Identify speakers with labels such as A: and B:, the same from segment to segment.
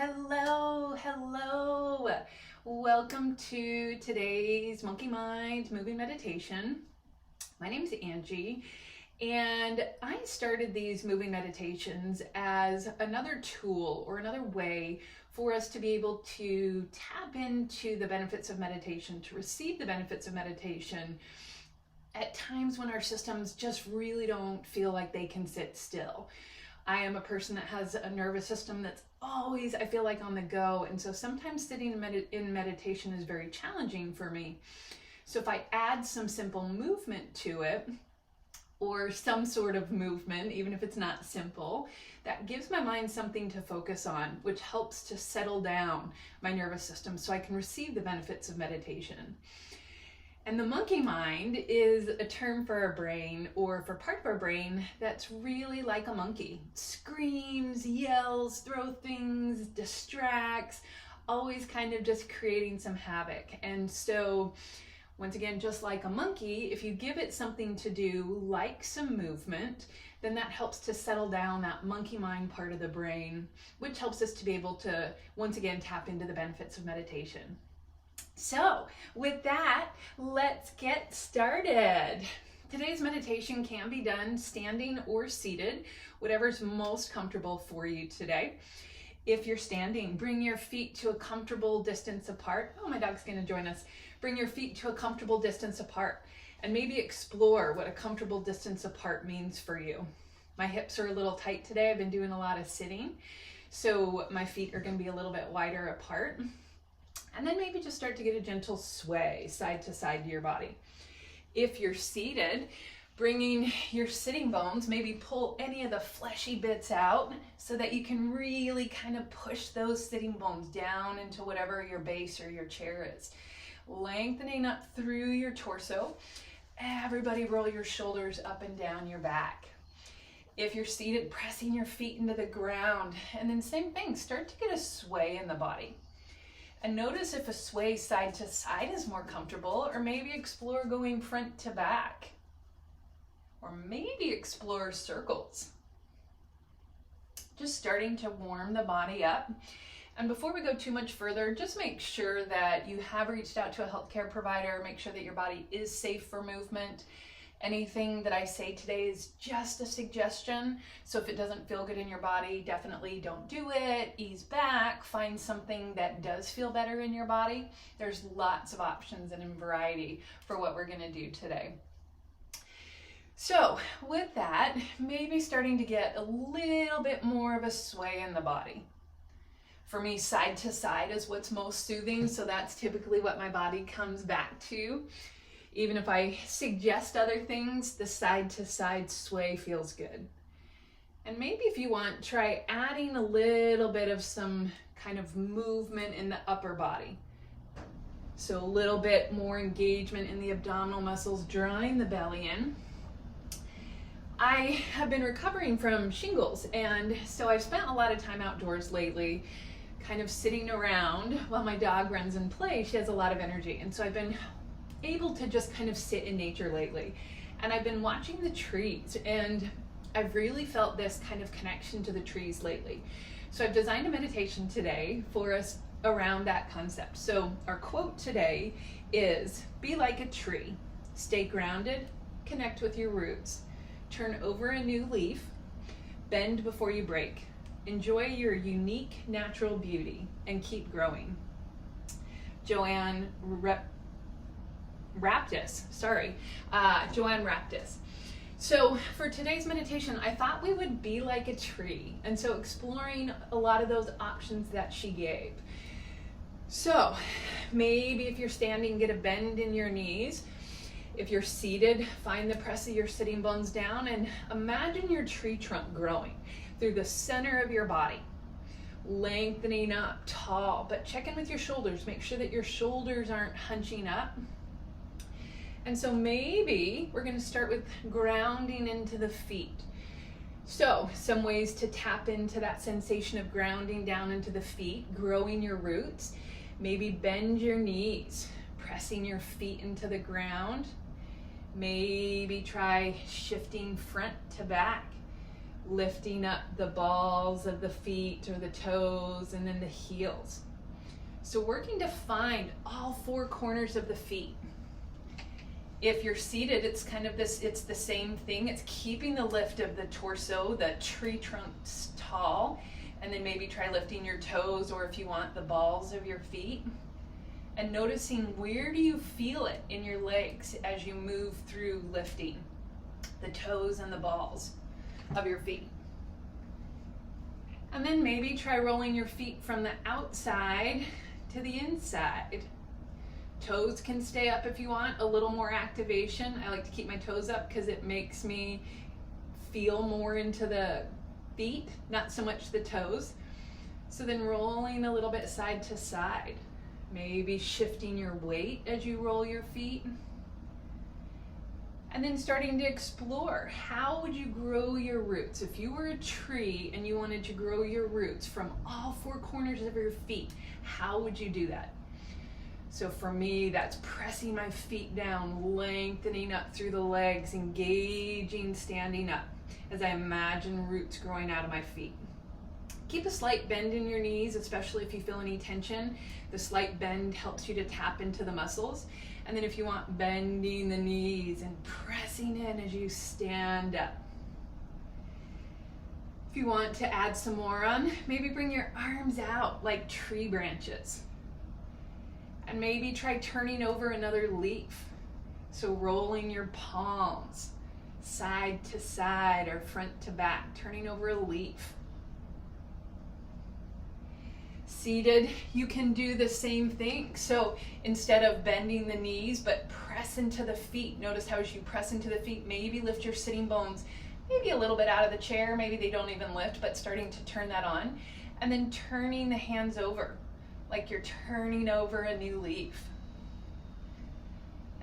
A: Hello. Welcome to today's Monkey Mind Moving Meditation. My name is Angie, and I started these moving meditations as another tool or another way for us to be able to tap into the benefits of meditation, to receive the benefits of meditation at times when our systems just really don't feel like they can sit still. I am a person that has a nervous system that's always, I feel like, on the go. And so sometimes sitting in meditation is very challenging for me. So if I add some simple movement to it, or some sort of movement, even if it's not simple, that gives my mind something to focus on, which helps to settle down my nervous system so I can receive the benefits of meditation. And the monkey mind is a term for our brain, or for part of our brain that's really like a monkey. Screams, yells, throws things, distracts, always kind of just creating some havoc. And so, once again, just like a monkey, if you give it something to do, like some movement, then that helps to settle down that monkey mind part of the brain, which helps us to be able to, once again, tap into the benefits of meditation. So with that, let's get started. Today's meditation can be done standing or seated, whatever's most comfortable for you today. If you're standing, bring your feet to a comfortable distance apart. Oh, my dog's gonna join us. Bring your feet to a comfortable distance apart and maybe explore what a comfortable distance apart means for you. My hips are a little tight today. I've been doing a lot of sitting, so my feet are gonna be a little bit wider apart. And then maybe just start to get a gentle sway side to side to your body. If you're seated, bringing your sitting bones, maybe pull any of the fleshy bits out so that you can really kind of push those sitting bones down into whatever your base or your chair is. Lengthening up through your torso. Everybody roll your shoulders up and down your back. If you're seated, pressing your feet into the ground. And then same thing, start to get a sway in the body. And notice if a sway side to side is more comfortable, or maybe explore going front to back. Or maybe explore circles. Just starting to warm the body up. And before we go too much further, just make sure that you have reached out to a healthcare provider. Make sure that your body is safe for movement. Anything that I say today is just a suggestion. So if it doesn't feel good in your body, definitely don't do it. Ease back, find something that does feel better in your body. There's lots of options and in variety for what we're gonna do today. So with that, maybe starting to get a little bit more of a sway in the body. For me, side to side is what's most soothing, so that's typically what my body comes back to. Even if I suggest other things, the side to side sway feels good. And maybe if you want, try adding a little bit of some kind of movement in the upper body. So a little bit more engagement in the abdominal muscles, drawing the belly in. I have been recovering from shingles, and so I've spent a lot of time outdoors lately, kind of sitting around while my dog runs and plays. She has a lot of energy, and so I've been able to just kind of sit in nature lately. And I've been watching the trees, and I've really felt this kind of connection to the trees lately. So I've designed a meditation today for us around that concept. So our quote today is, "Be like a tree, stay grounded, connect with your roots, turn over a new leaf, bend before you break, enjoy your unique natural beauty, and keep growing." Joanne Raptis. Joanne Raptis. So for today's meditation, I thought we would be like a tree. And so exploring a lot of those options that she gave. So maybe if you're standing, get a bend in your knees. If you're seated, find the press of your sitting bones down and imagine your tree trunk growing through the center of your body. Lengthening up tall, but check in with your shoulders. Make sure that your shoulders aren't hunching up. And so maybe we're going to start with grounding into the feet. So some ways to tap into that sensation of grounding down into the feet, growing your roots. Maybe bend your knees, pressing your feet into the ground. Maybe try shifting front to back, lifting up the balls of the feet or the toes and then the heels. So working to find all four corners of the feet. If you're seated, it's kind of this, it's the same thing. It's keeping the lift of the torso, the tree trunks tall, and then maybe try lifting your toes, or if you want, the balls of your feet. And noticing, where do you feel it in your legs as you move through lifting the toes and the balls of your feet. And then maybe try rolling your feet from the outside to the inside. Toes can stay up if you want a little more activation. I like to keep my toes up because it makes me feel more into the feet, not so much the toes. So then rolling a little bit side to side. Maybe shifting your weight as you roll your feet. And then starting to explore, how would you grow your roots? If you were a tree and you wanted to grow your roots from all four corners of your feet, how would you do that? So for me, that's pressing my feet down, lengthening up through the legs, engaging, standing up as I imagine roots growing out of my feet. Keep a slight bend in your knees, especially if you feel any tension. The slight bend helps you to tap into the muscles. And then if you want, bending the knees and pressing in as you stand up. If you want to add some more on, maybe bring your arms out like tree branches. And maybe try turning over another leaf. So rolling your palms side to side or front to back, turning over a leaf. Seated, you can do the same thing. So instead of bending the knees, but press into the feet. Notice how as you press into the feet, maybe lift your sitting bones, maybe a little bit out of the chair, maybe they don't even lift, but starting to turn that on. And then turning the hands over, like you're turning over a new leaf.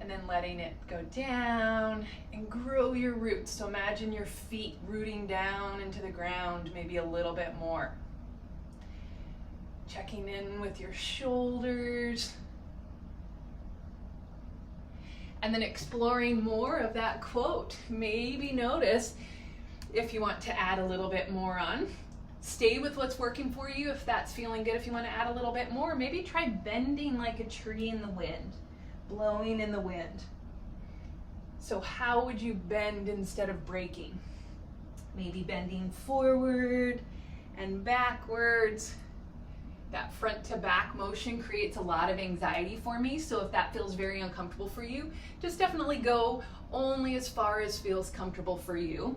A: And then letting it go down and grow your roots. So imagine your feet rooting down into the ground, maybe a little bit more. Checking in with your shoulders. And then exploring more of that quote. Maybe notice if you want to add a little bit more on. Stay with what's working for you if that's feeling good. If you want to add a little bit more, maybe try bending like a tree in the wind, blowing in the wind. So how would you bend instead of breaking? Maybe bending forward and backwards. That front to back motion creates a lot of anxiety for me. So if that feels very uncomfortable for you, just definitely go only as far as feels comfortable for you.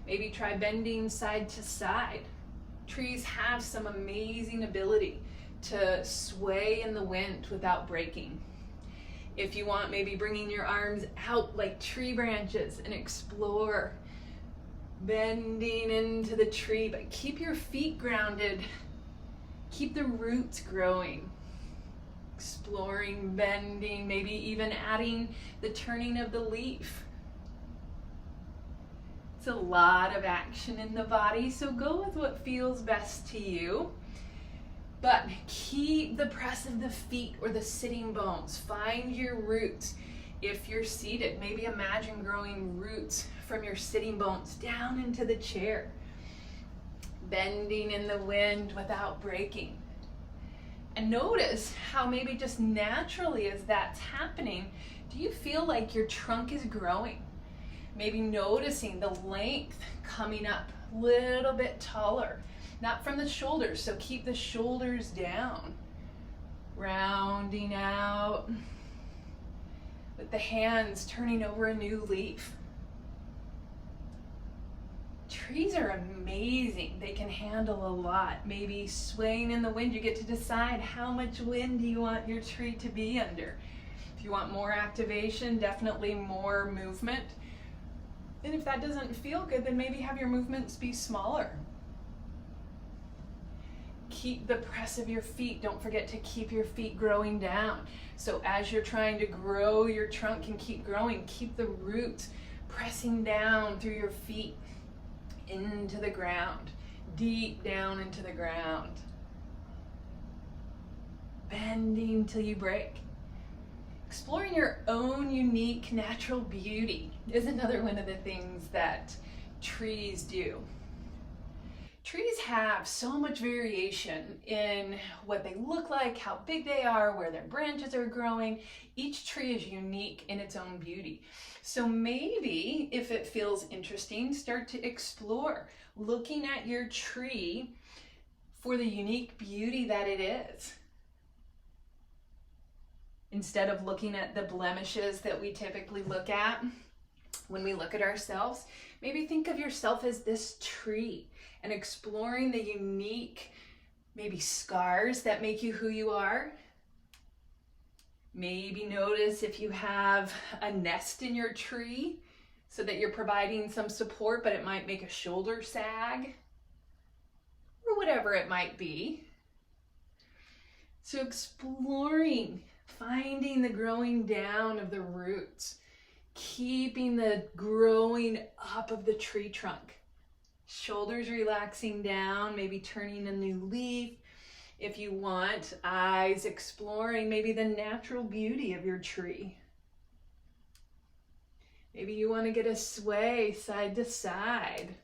A: Maybe try bending side to side. Trees have some amazing ability to sway in the wind without breaking. If you want, maybe bringing your arms out like tree branches and explore bending into the tree, but keep your feet grounded. Keep the roots growing. Exploring, bending, maybe even adding the turning of the leaf. It's a lot of action in the body, so go with what feels best to you. But keep the press of the feet or the sitting bones. Find your roots. If you're seated, maybe imagine growing roots from your sitting bones down into the chair. Bending in the wind without breaking. And notice how maybe just naturally as that's happening, do you feel like your trunk is growing? Maybe noticing the length coming up a little bit taller. Not from the shoulders, so keep the shoulders down. Rounding out. With the hands turning over a new leaf. Trees are amazing. They can handle a lot. Maybe swaying in the wind, you get to decide how much wind do you want your tree to be under. If you want more activation, definitely more movement. And if that doesn't feel good, then maybe have your movements be smaller. Keep the press of your feet. Don't forget to keep your feet growing down. So as you're trying to grow your trunk and keep growing, keep the roots pressing down through your feet into the ground, deep down into the ground. Bending till you break. Exploring your own unique natural beauty is another one of the things that trees do. Trees have so much variation in what they look like, how big they are, where their branches are growing. Each tree is unique in its own beauty. So maybe if it feels interesting, start to explore looking at your tree for the unique beauty that it is. Instead of looking at the blemishes that we typically look at when we look at ourselves, maybe think of yourself as this tree and exploring the unique, maybe scars that make you who you are. Maybe notice if you have a nest in your tree so that you're providing some support, but it might make a shoulder sag or whatever it might be. So exploring, finding the growing down of the roots, keeping the growing up of the tree trunk. Shoulders relaxing down, maybe turning a new leaf. If you want, eyes exploring maybe the natural beauty of your tree. Maybe you want to get a sway side to side.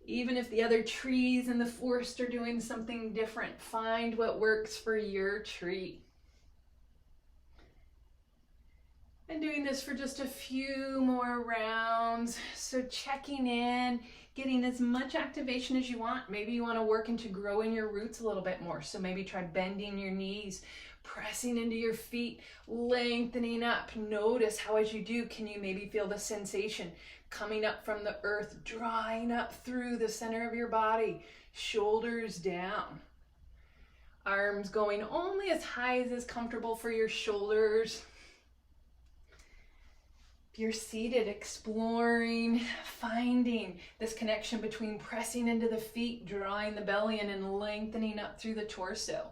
A: Even if the other trees in the forest are doing something different, find what works for your tree. And doing this for just a few more rounds. So checking in, getting as much activation as you want. Maybe you want to work into growing your roots a little bit more. So maybe try bending your knees, pressing into your feet, lengthening up. Notice how as you do, can you maybe feel the sensation coming up from the earth, drawing up through the center of your body, shoulders down. Arms going only as high as is comfortable for your shoulders. If you're seated, exploring, finding this connection between pressing into the feet, drawing the belly in, and lengthening up through the torso.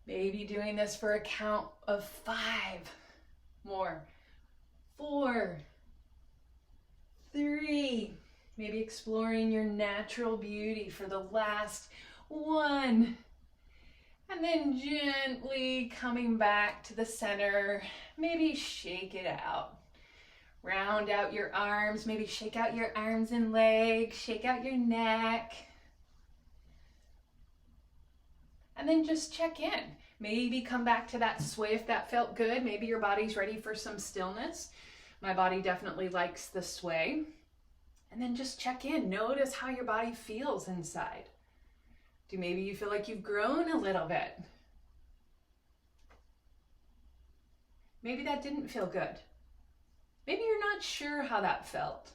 A: Maybe doing this for a count of 5 more. 4, 3. Maybe exploring your natural beauty for the last 1. And then gently coming back to the center. Maybe shake it out. Round out your arms. Maybe shake out your arms and legs. Shake out your neck. And then just check in. Maybe come back to that sway if that felt good. Maybe your body's ready for some stillness. My body definitely likes the sway. And then just check in. Notice how your body feels inside. Do maybe you feel like you've grown a little bit? Maybe that didn't feel good. Maybe you're not sure how that felt.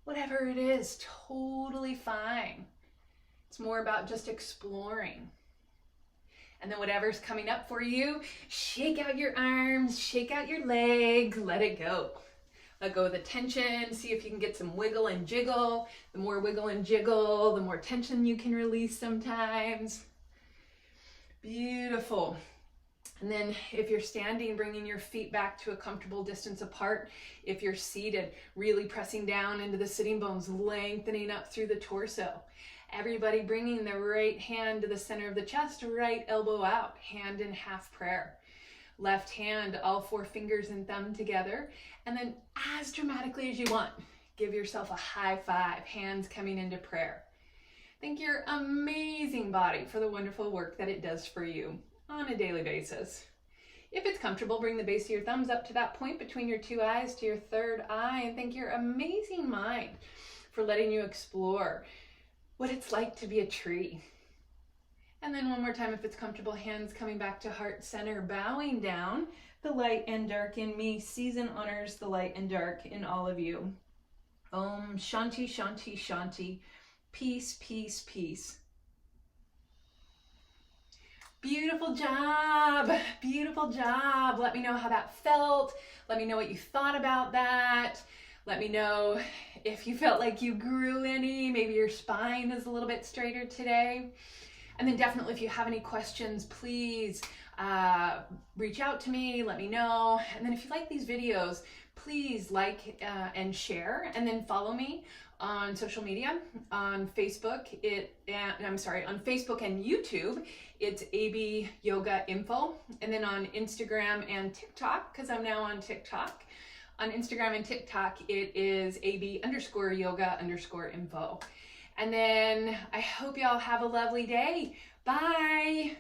A: Whatever it is, totally fine. It's more about just exploring. And then whatever's coming up for you, shake out your arms, shake out your legs, let it go. Let go of the tension, see if you can get some wiggle and jiggle. The more wiggle and jiggle, the more tension you can release sometimes. Beautiful. And then if you're standing, bringing your feet back to a comfortable distance apart. If you're seated, really pressing down into the sitting bones, lengthening up through the torso. Everybody bringing the right hand to the center of the chest, right elbow out, hand in half prayer. Left hand, all 4 fingers and thumb together. And then as dramatically as you want, give yourself a high 5, hands coming into prayer. Thank your amazing body for the wonderful work that it does for you on a daily basis. If it's comfortable, bring the base of your thumbs up to that point between your 2 eyes to your 3rd eye, and thank your amazing mind for letting you explore what it's like to be a tree. And then one more time, if it's comfortable, hands coming back to heart center, bowing down. The light and dark in me sees and honors the light and dark in all of you. Om Shanti Shanti Shanti. Peace, peace, peace. Beautiful job. Beautiful job. Let me know how that felt. Let me know what you thought about that. Let me know if you felt like you grew any. Maybe your spine is a little bit straighter today. And then definitely if you have any questions, please reach out to me, let me know. And then if you like these videos, please like and share, and then follow me on social media. On Facebook, on Facebook and YouTube, it's AB Yoga Info. And then on Instagram and TikTok, because I'm now on TikTok, on Instagram and TikTok, it is AB_yoga_info. And then I hope y'all have a lovely day. Bye.